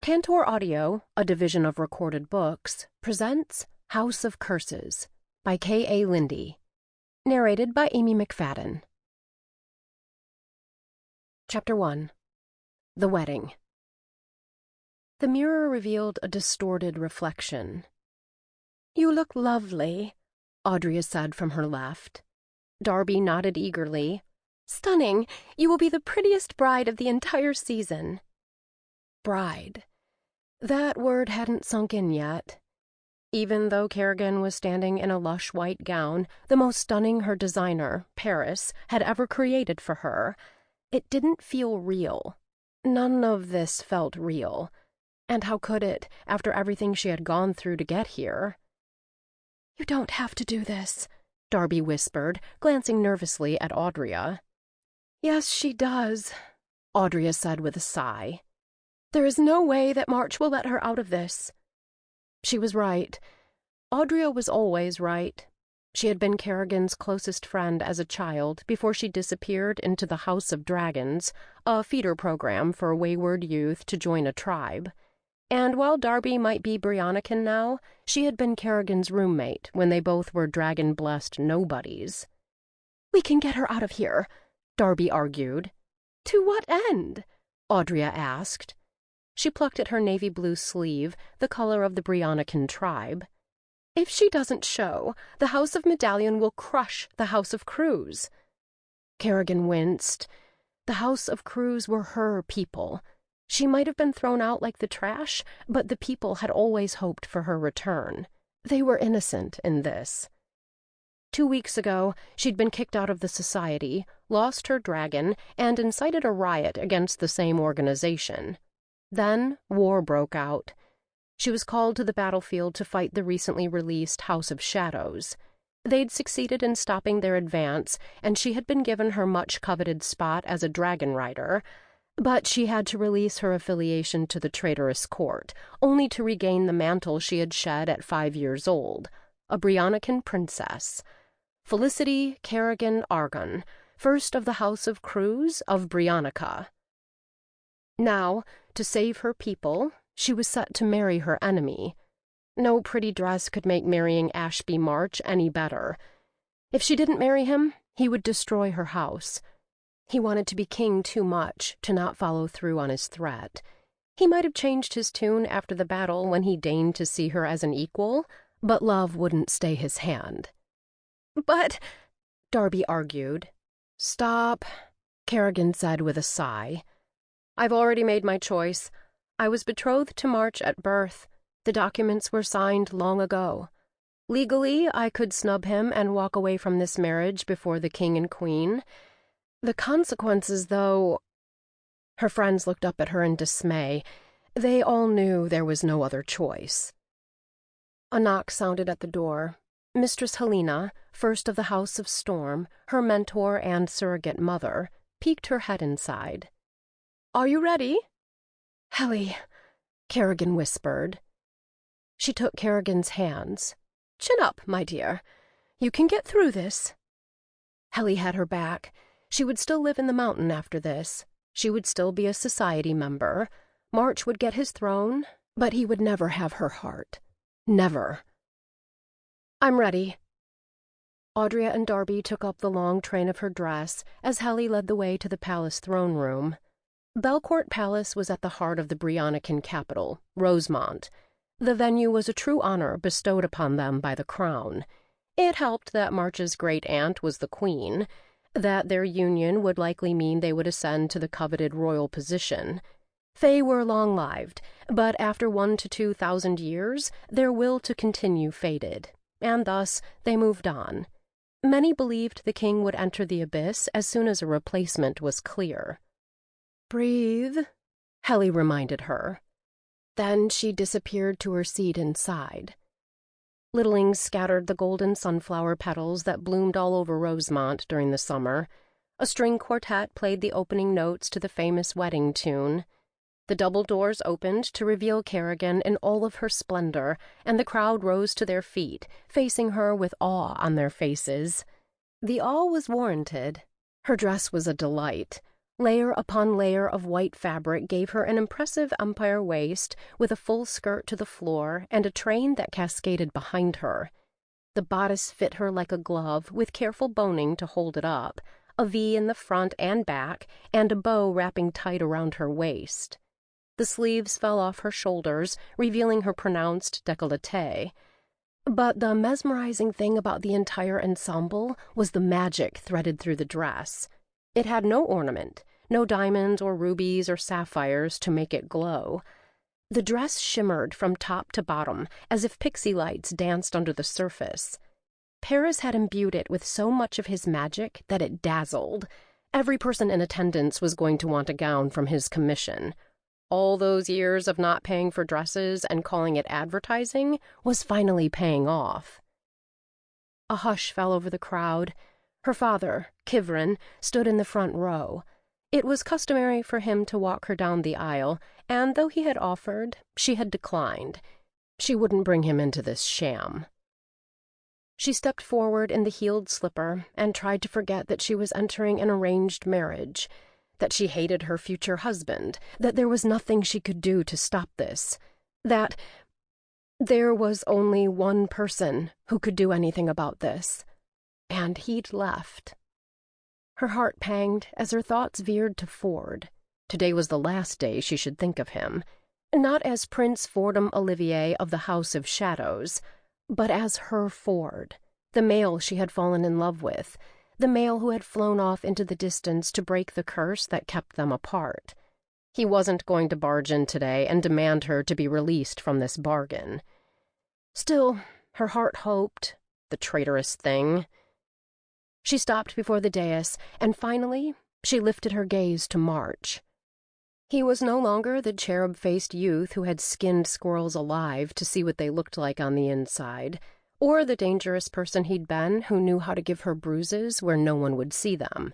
Tantor Audio, a division of Recorded Books, presents House of Curses by K.A. Linde, narrated by Amy Mcfadden. Chapter 1. The Wedding. The mirror revealed a distorted reflection. "You look lovely," Audrey said from her left. Darby nodded eagerly. "Stunning! You will be the prettiest bride of the entire season." Bride. That word hadn't sunk in yet. Even though Kerrigan was standing in a lush white gown, the most stunning her designer, Paris, had ever created for her, it didn't feel real. None of this felt real. And how could it, after everything she had gone through to get here? "You don't have to do this," Darby whispered, glancing nervously at Audrey. "Yes, she does," Audrey said with a sigh. "There is no way that March will let her out of this." She was right. Audrey was always right. She had been Kerrigan's closest friend as a child before she disappeared into the House of Dragons, a feeder program for wayward youth to join a tribe. And while Darby might be Brionican now, she had been Kerrigan's roommate when they both were dragon-blessed nobodies. "We can get her out of here," Darby argued. "To what end?" Audrey asked. She plucked at her navy blue sleeve, the color of the Brionican tribe. "If she doesn't show, the House of Medallion will crush the House of Cruz." Kerrigan winced. The House of Cruz were her people. She might have been thrown out like the trash, but the people had always hoped for her return. They were innocent in this. 2 weeks ago, she'd been kicked out of the society, lost her dragon, and incited a riot against the same organization. Then war broke out. She was called to the battlefield to fight the recently released House of Shadows. They'd succeeded in stopping their advance, and she had been given her much-coveted spot as a dragon rider. But she had to release her affiliation to the traitorous court, only to regain the mantle she had shed at 5 years old, a Brionican princess. Felicity Kerrigan Argon, first of the House of Cruz of Brionica. Now, to save her people, she was set to marry her enemy. No pretty dress could make marrying Ashby March any better. If she didn't marry him, he would destroy her house. He wanted to be king too much to not follow through on his threat. He might have changed his tune after the battle when he deigned to see her as an equal, but love wouldn't stay his hand. "But," Darby argued. "Stop," Kerrigan said with a sigh. "I've already made my choice. I was betrothed to March at birth. The documents were signed long ago. Legally, I could snub him and walk away from this marriage before the king and queen. The consequences, though—" Her friends looked up at her in dismay. They all knew there was no other choice. A knock sounded at the door. Mistress Helena, first of the House of Storm, her mentor and surrogate mother, peeked her head inside. "Are you ready?" "Helly," Kerrigan whispered. She took Kerrigan's hands. "Chin up, my dear. You can get through this." Helly had her back. She would still live in the mountain after this. She would still be a society member. March would get his throne, but he would never have her heart. Never. "I'm ready." Audrey and Darby took up the long train of her dress as Helly led the way to the palace throne room. Belcourt Palace was at the heart of the Brionican capital, Rosemont. The venue was a true honor bestowed upon them by the crown. It helped that March's great-aunt was the queen, that their union would likely mean they would ascend to the coveted royal position. Fae were long-lived, but after 1,000 to 2,000 years, their will to continue faded, and thus they moved on. Many believed the king would enter the abyss as soon as a replacement was clear. "Breathe," Helly reminded her. Then she disappeared to her seat inside. Littlings scattered the golden sunflower petals that bloomed all over Rosemont during the summer. A string quartet played the opening notes to the famous wedding tune. The double doors opened to reveal Kerrigan in all of her splendor, and the crowd rose to their feet, facing her with awe on their faces. The awe was warranted. Her dress was a delight. Layer upon layer of white fabric gave her an impressive empire waist with a full skirt to the floor and a train that cascaded behind her. The bodice fit her like a glove, with careful boning to hold it up, a V in the front and back, and a bow wrapping tight around her waist. The sleeves fell off her shoulders, revealing her pronounced décolleté. But the mesmerizing thing about the entire ensemble was the magic threaded through the dress. It had no ornament, no diamonds or rubies or sapphires to make it glow. The dress shimmered from top to bottom, as if pixie lights danced under the surface. Paris had imbued it with so much of his magic that it dazzled. Every person in attendance was going to want a gown from his commission. All those years of not paying for dresses and calling it advertising was finally paying off. A hush fell over the crowd. Her father, Kivrin, stood in the front row. It was customary for him to walk her down the aisle, and though he had offered, she had declined. She wouldn't bring him into this sham. She stepped forward in the heeled slipper and tried to forget that she was entering an arranged marriage, that she hated her future husband, that there was nothing she could do to stop this, that there was only one person who could do anything about this, and he'd left. Her heart panged as her thoughts veered to Ford. Today was the last day she should think of him, not as Prince Fordham Ollivier of the House of Shadows, but as her Ford, the male she had fallen in love with, the male who had flown off into the distance to break the curse that kept them apart. He wasn't going to barge in today and demand her to be released from this bargain. Still, her heart hoped, the traitorous thing. She stopped before the dais, and finally she lifted her gaze to March. He was no longer the cherub-faced youth who had skinned squirrels alive to see what they looked like on the inside, or the dangerous person he'd been who knew how to give her bruises where no one would see them.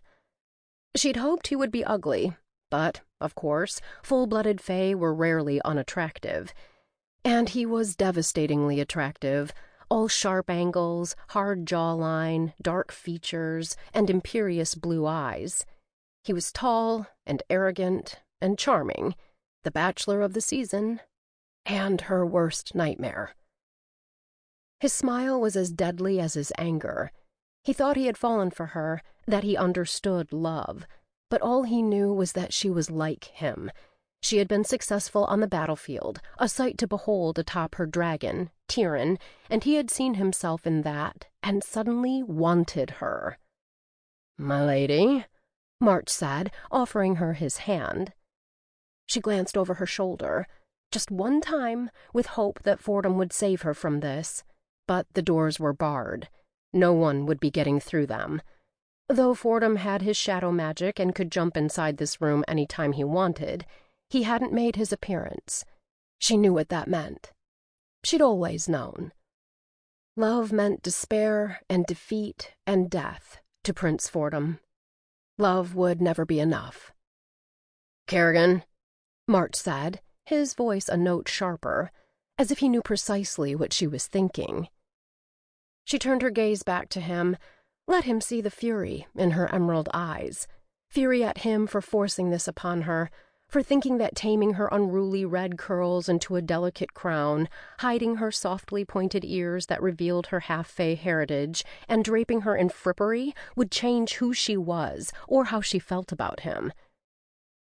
She'd hoped he would be ugly, but, of course, full-blooded fae were rarely unattractive. And he was devastatingly attractive, all sharp angles, hard jawline, dark features, and imperious blue eyes. He was tall and arrogant and charming, the bachelor of the season, and her worst nightmare. His smile was as deadly as his anger. He thought he had fallen for her, that he understood love, but all he knew was that she was like him. She had been successful on the battlefield, a sight to behold atop her dragon, Tyrion, and he had seen himself in that, and suddenly wanted her. "My lady," March said, offering her his hand. She glanced over her shoulder, just one time, with hope that Fordham would save her from this, but the doors were barred. No one would be getting through them. Though Fordham had his shadow magic and could jump inside this room any time he wanted, he hadn't made his appearance. She knew what that meant. She'd always known. Love meant despair and defeat and death to Prince Fordham. Love would never be enough. "Kerrigan," March said, his voice a note sharper, as if he knew precisely what she was thinking. She turned her gaze back to him, let him see the fury in her emerald eyes, fury at him for forcing this upon her, for thinking that taming her unruly red curls into a delicate crown, hiding her softly pointed ears that revealed her half-Fae heritage, and draping her in frippery would change who she was or how she felt about him.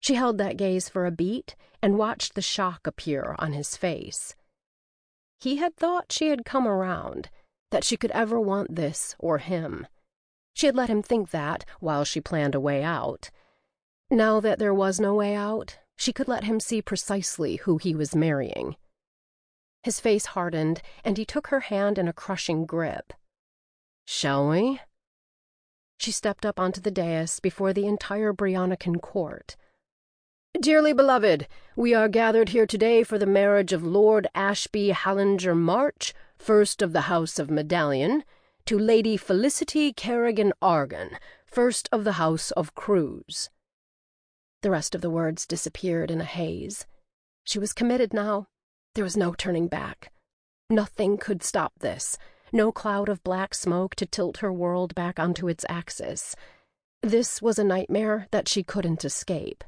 She held that gaze for a beat and watched the shock appear on his face. He had thought she had come around, that she could ever want this or him. She had let him think that while she planned a way out. Now that there was no way out, she could let him see precisely who he was marrying. His face hardened, and he took her hand in a crushing grip. "Shall we?" She stepped up onto the dais before the entire Brionican court. "Dearly beloved, we are gathered here today for the marriage of Lord Ashby Hallinger March, first of the House of Medallion, to Lady Felicity Kerrigan Argon, first of the House of Cruse." The rest of the words disappeared in a haze. She was committed now. There was no turning back. Nothing could stop this. No cloud of black smoke to tilt her world back onto its axis. This was a nightmare that she couldn't escape.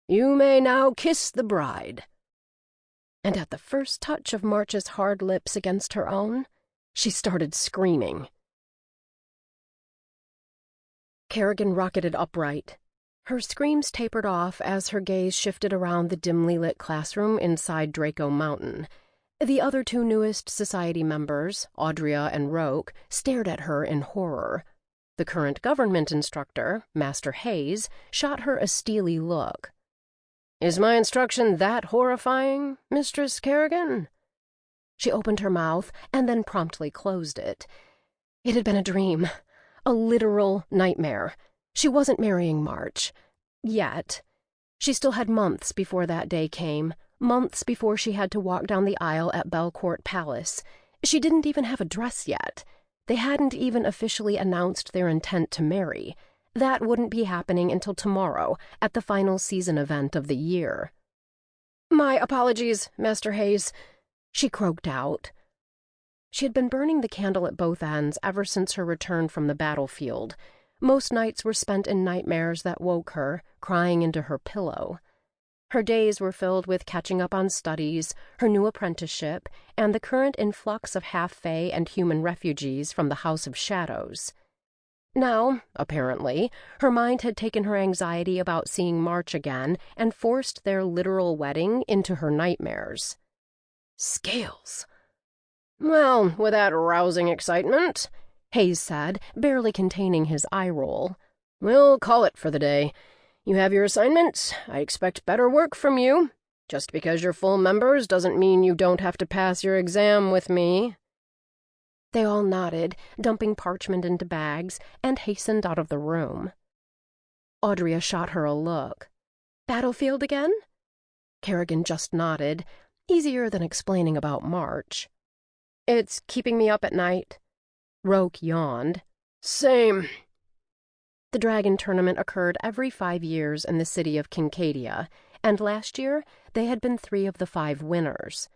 "You may now kiss the bride." And at the first touch of March's hard lips against her own, she started screaming. Kerrigan rocketed upright. Her screams tapered off as her gaze shifted around the dimly lit classroom inside Draco Mountain. The other two newest society members, Audria and Roke, stared at her in horror. The current government instructor, Master Hayes, shot her a steely look. "Is my instruction that horrifying, Mistress Kerrigan?" She opened her mouth and then promptly closed it. It had been a dream, a literal nightmare. She wasn't marrying March. Yet. She still had months before that day came, months before she had to walk down the aisle at Belcourt Palace. She didn't even have a dress yet. They hadn't even officially announced their intent to marry. That wouldn't be happening until tomorrow, at the final season event of the year. "My apologies, Master Hayes," she croaked out. She had been burning the candle at both ends ever since her return from the battlefield. Most nights were spent in nightmares that woke her, crying into her pillow. Her days were filled with catching up on studies, her new apprenticeship, and the current influx of half-Fae and human refugees from the House of Shadows. Now, apparently, her mind had taken her anxiety about seeing March again and forced their literal wedding into her nightmares. "Scales. Well, with that rousing excitement," Hayes said, barely containing his eye roll, "we'll call it for the day. You have your assignments. I expect better work from you. Just because you're full members doesn't mean you don't have to pass your exam with me." They all nodded, dumping parchment into bags, and hastened out of the room. Audria shot her a look. "Battlefield again?" Kerrigan just nodded, easier than explaining about March. "It's keeping me up at night." Roke yawned. "Same." The dragon tournament occurred every 5 years in the city of Kincadia, and last year they had been 3 of the 5 winners.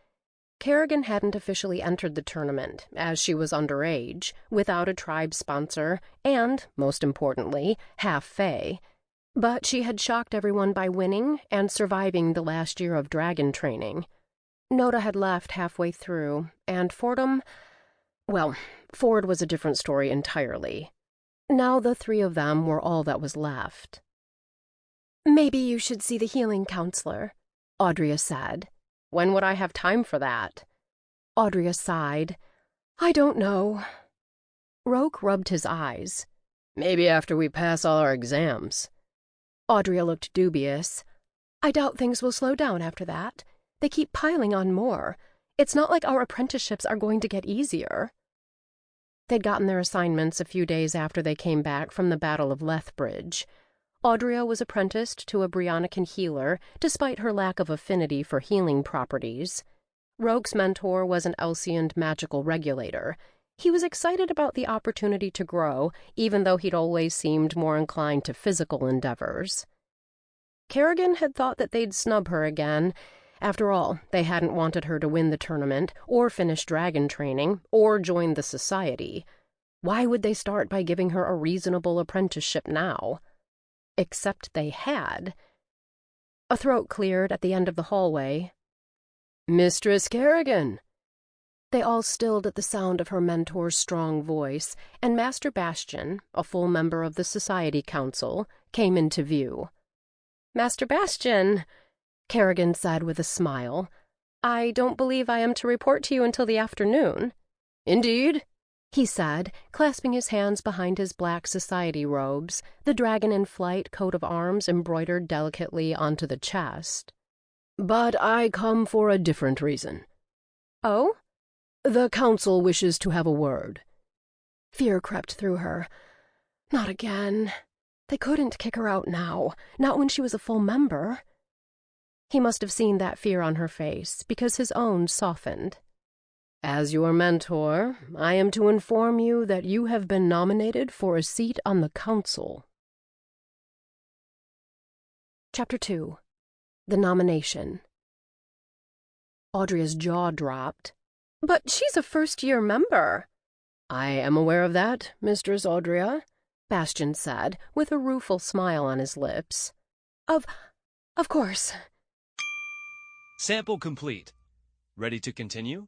Kerrigan hadn't officially entered the tournament, as she was underage, without a tribe sponsor, and, most importantly, half-Fae. But she had shocked everyone by winning and surviving the last year of dragon training. Noda had left halfway through, and Fordham... Well, Ford was a different story entirely. Now the 3 of them were all that was left. "Maybe you should see the healing counselor," Audria said. "When would I have time for that?" Audria sighed. "I don't know." Roke rubbed his eyes. "Maybe after we pass all our exams." Audria looked dubious. "I doubt things will slow down after that. They keep piling on more. It's not like our apprenticeships are going to get easier." They'd gotten their assignments a few days after they came back from the Battle of Lethbridge. Audria was apprenticed to a Brionican healer, despite her lack of affinity for healing properties. Roke's mentor was an Elsian magical regulator. He was excited about the opportunity to grow, even though he'd always seemed more inclined to physical endeavors. Kerrigan had thought that they'd snub her again. After all, they hadn't wanted her to win the tournament, or finish dragon training, or join the society. Why would they start by giving her a reasonable apprenticeship now? Except they had. A throat cleared at the end of the hallway. "Mistress Kerrigan!" They all stilled at the sound of her mentor's strong voice, and Master Bastian, a full member of the Society Council, came into view. "Master Bastian," Kerrigan said with a smile, "I don't believe I am to report to you until the afternoon." "Indeed?" he said, clasping his hands behind his black society robes, the dragon-in-flight coat of arms embroidered delicately onto the chest. "But I come for a different reason." "Oh?" "The council wishes to have a word." Fear crept through her. Not again. They couldn't kick her out now, not when she was a full member. He must have seen that fear on her face, because his own softened. "As your mentor, I am to inform you that you have been nominated for a seat on the council." Chapter 2. The Nomination. Audria's jaw dropped. "But she's a first-year member." "I am aware of that, Mistress Audria." Bastian said, with a rueful smile on his lips. Of course. Sample complete. Ready to continue?